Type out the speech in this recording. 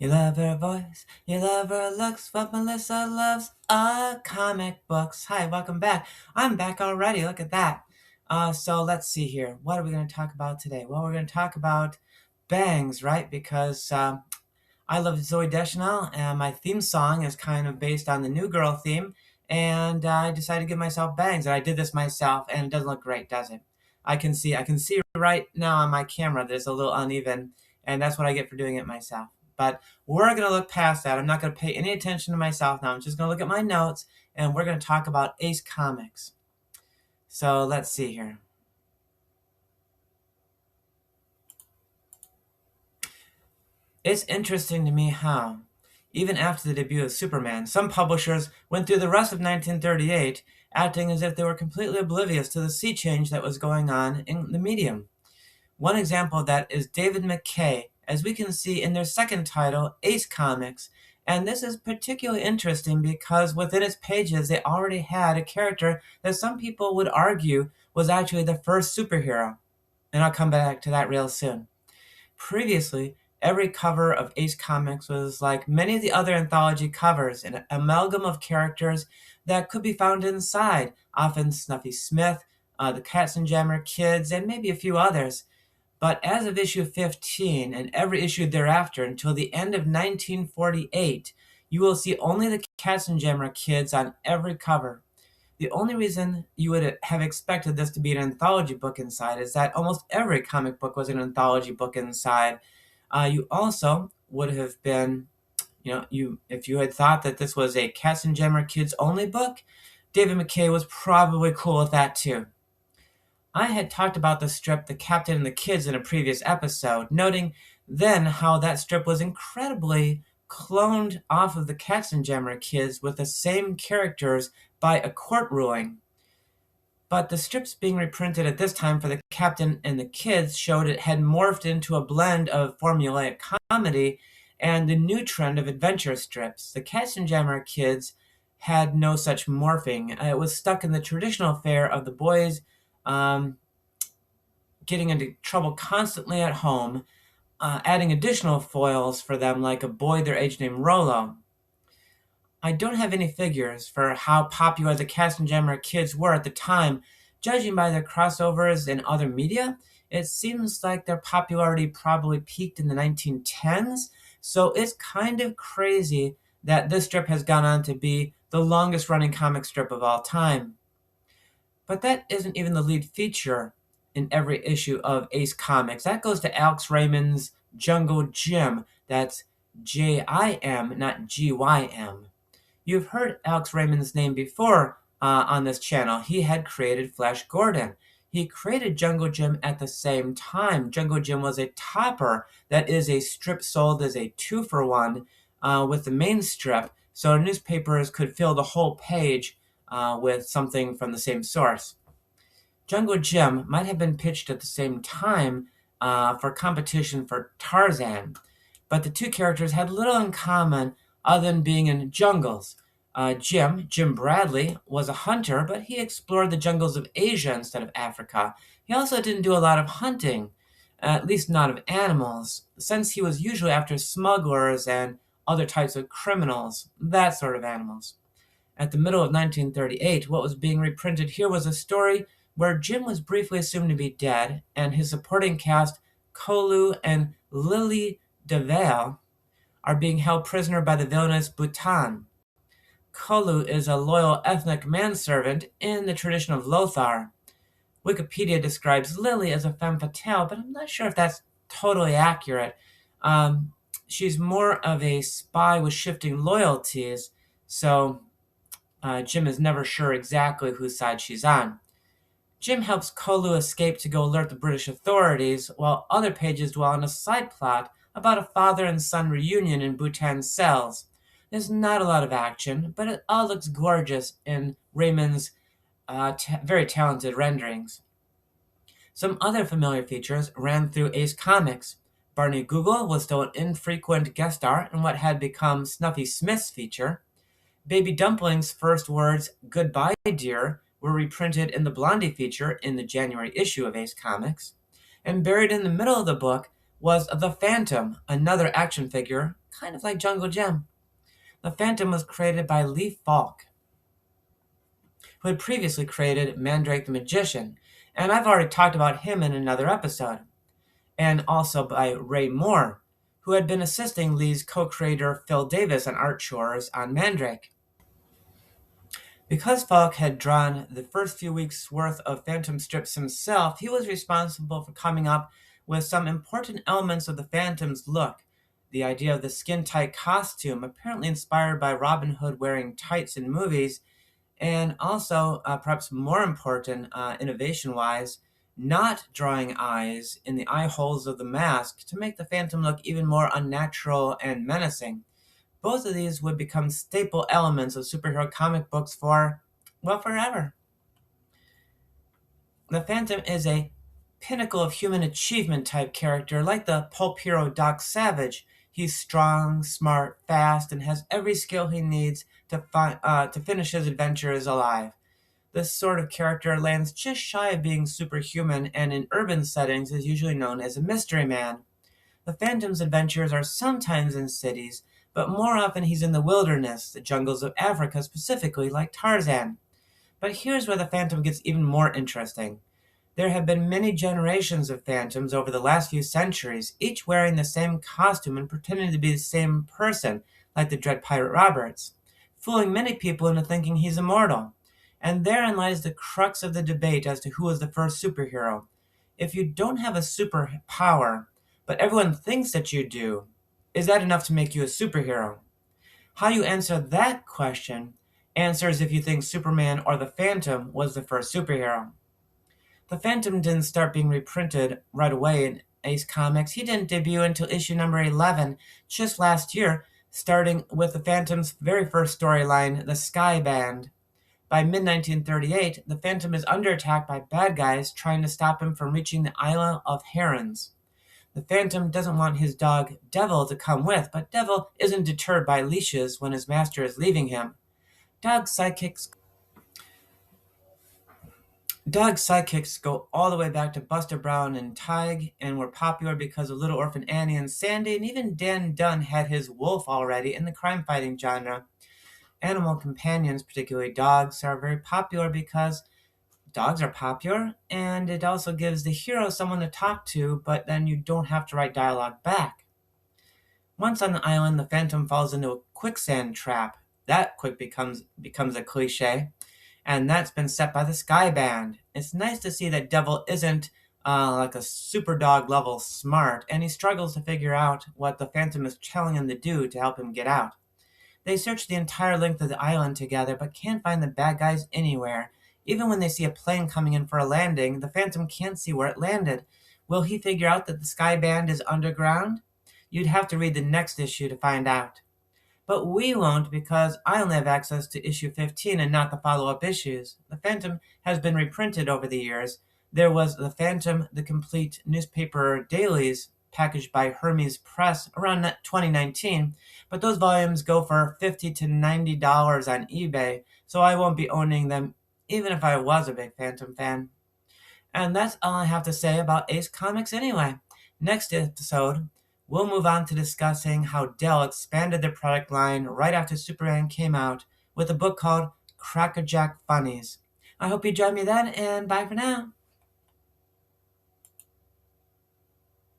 You love her voice, you love her looks, but Melissa loves comic books. Hi, welcome back. I'm back already. Look at that. So let's see here. What are we going to talk about today? Well, we're going to talk about bangs, right? Because I love Zoe Deschanel, and my theme song is kind of based on the New Girl theme. And I decided to give myself bangs, and I did this myself, and it doesn't look great, does it? I can see right now on my camera. There's a little uneven, and that's what I get for doing it myself. But we're gonna look past that. I'm not gonna pay any attention to myself now. I'm just gonna look at my notes, and we're gonna talk about Ace Comics. So let's see here. It's interesting to me how, even after the debut of Superman, some publishers went through the rest of 1938 acting as if they were completely oblivious to the sea change that was going on in the medium. One example of that is David McKay, as we can see in their second title, Ace Comics. And this is particularly interesting because within its pages, they already had a character that some people would argue was actually the first superhero. And I'll come back to that real soon. Previously, every cover of Ace Comics was like many of the other anthology covers, an amalgam of characters that could be found inside, often Snuffy Smith, the Katzenjammer Kids, and maybe a few others. But as of issue 15 and every issue thereafter until the end of 1948, you will see only the Katzenjammer Kids on every cover. The only reason you would have expected this to be an anthology book inside is that almost every comic book was an anthology book inside. You also would have been, if you had thought that this was a Katzenjammer Kids only book, David McKay was probably cool with that too. I had talked about the strip The Captain and the Kids in a previous episode, noting then how that strip was incredibly cloned off of the Katzenjammer Kids with the same characters by a court ruling. But the strips being reprinted at this time for The Captain and the Kids showed it had morphed into a blend of formulaic comedy and the new trend of adventure strips. The Katzenjammer Kids had no such morphing. It was stuck in the traditional fare of the boys um, getting into trouble constantly at home, adding additional foils for them, like a boy their age named Rolo. I don't have any figures for how popular the Katzenjammer Kids were at the time. Judging by their crossovers in other media, it seems like their popularity probably peaked in the 1910s, so it's kind of crazy that this strip has gone on to be the longest running comic strip of all time. But that isn't even the lead feature in every issue of Ace Comics. That goes to Alex Raymond's Jungle Jim. That's Jim, not Gym. You've heard Alex Raymond's name before on this channel. He had created Flash Gordon. He created Jungle Jim at the same time. Jungle Jim was a topper. That is a strip sold as a 2-for-1 with the main strip, so newspapers could fill the whole page with something from the same source. Jungle Jim might have been pitched at the same time for competition for Tarzan, but the two characters had little in common other than being in jungles. Jim Bradley, was a hunter, but he explored the jungles of Asia instead of Africa. He also didn't do a lot of hunting, at least not of animals, since he was usually after smugglers and other types of criminals, that sort of animals. At the middle of 1938, what was being reprinted here was a story where Jim was briefly assumed to be dead, and his supporting cast, Kolu and Lily DeVale, are being held prisoner by the villainous Bhutan. Kolu is a loyal ethnic manservant in the tradition of Lothar. Wikipedia describes Lily as a femme fatale, but I'm not sure if that's totally accurate. She's more of a spy with shifting loyalties, so Jim is never sure exactly whose side she's on. Jim helps Kolu escape to go alert the British authorities, while other pages dwell on a side plot about a father and son reunion in Bhutan's cells. There's not a lot of action, but it all looks gorgeous in Raymond's very talented renderings. Some other familiar features ran through Ace Comics. Barney Google was still an infrequent guest star in what had become Snuffy Smith's feature. Baby Dumpling's first words, "Goodbye, dear," were reprinted in the Blondie feature in the January issue of Ace Comics. And buried in the middle of the book was the Phantom, another action figure, kind of like Jungle Jim. The Phantom was created by Lee Falk, who had previously created Mandrake the Magician, and I've already talked about him in another episode, and also by Ray Moore, who had been assisting Lee's co-creator Phil Davis on art chores on Mandrake. Because Falk had drawn the first few weeks' worth of Phantom strips himself, he was responsible for coming up with some important elements of the Phantom's look. The idea of the skin-tight costume, apparently inspired by Robin Hood wearing tights in movies, and also, perhaps more important, innovation-wise, not drawing eyes in the eye holes of the mask to make the Phantom look even more unnatural and menacing. Both of these would become staple elements of superhero comic books for, well, forever. The Phantom is a pinnacle of human achievement type character, like the pulp hero Doc Savage. He's strong, smart, fast, and has every skill he needs to finish his adventures alive. This sort of character lands just shy of being superhuman and in urban settings is usually known as a mystery man. The Phantom's adventures are sometimes in cities, but more often he's in the wilderness, the jungles of Africa specifically, like Tarzan. But here's where the Phantom gets even more interesting. There have been many generations of Phantoms over the last few centuries, each wearing the same costume and pretending to be the same person, like the Dread Pirate Roberts, fooling many people into thinking he's immortal. And therein lies the crux of the debate as to who was the first superhero. If you don't have a superpower, but everyone thinks that you do, is that enough to make you a superhero? How you answer that question answers if you think Superman or the Phantom was the first superhero. The Phantom didn't start being reprinted right away in Ace Comics. He didn't debut until issue number 11, just last year, starting with the Phantom's very first storyline, The Sky Band. By mid 1938, the Phantom is under attack by bad guys trying to stop him from reaching the Isle of Herons. The Phantom doesn't want his dog Devil to come with, but Devil isn't deterred by leashes when his master is leaving him. Dog's sidekicks Dog's sidekicks go all the way back to Buster Brown and Tige, and were popular because of Little Orphan Annie and Sandy, and even Dan Dunn had his wolf already in the crime fighting genre. Animal companions, particularly dogs, are very popular because dogs are popular, and it also gives the hero someone to talk to, but then you don't have to write dialogue back. Once on the island, the Phantom falls into a quicksand trap. That quick becomes a cliche, and that's been set by the Sky Band. It's nice to see that Devil isn't like a super dog level smart, and he struggles to figure out what the Phantom is telling him to do to help him get out. They search the entire length of the island together, but can't find the bad guys anywhere. Even when they see a plane coming in for a landing, the Phantom can't see where it landed. Will he figure out that the Sky Band is underground? You'd have to read the next issue to find out. But we won't because I only have access to issue 15 and not the follow-up issues. The Phantom has been reprinted over the years. There was The Phantom, the complete newspaper dailies packaged by Hermes Press around 2019, but those volumes go for $50 to $90 on eBay, so I won't be owning them even if I was a big Phantom fan. And that's all I have to say about Ace Comics anyway. Next episode, we'll move on to discussing how Dell expanded their product line right after Superman came out with a book called Crackerjack Funnies. I hope you join me then, and bye for now.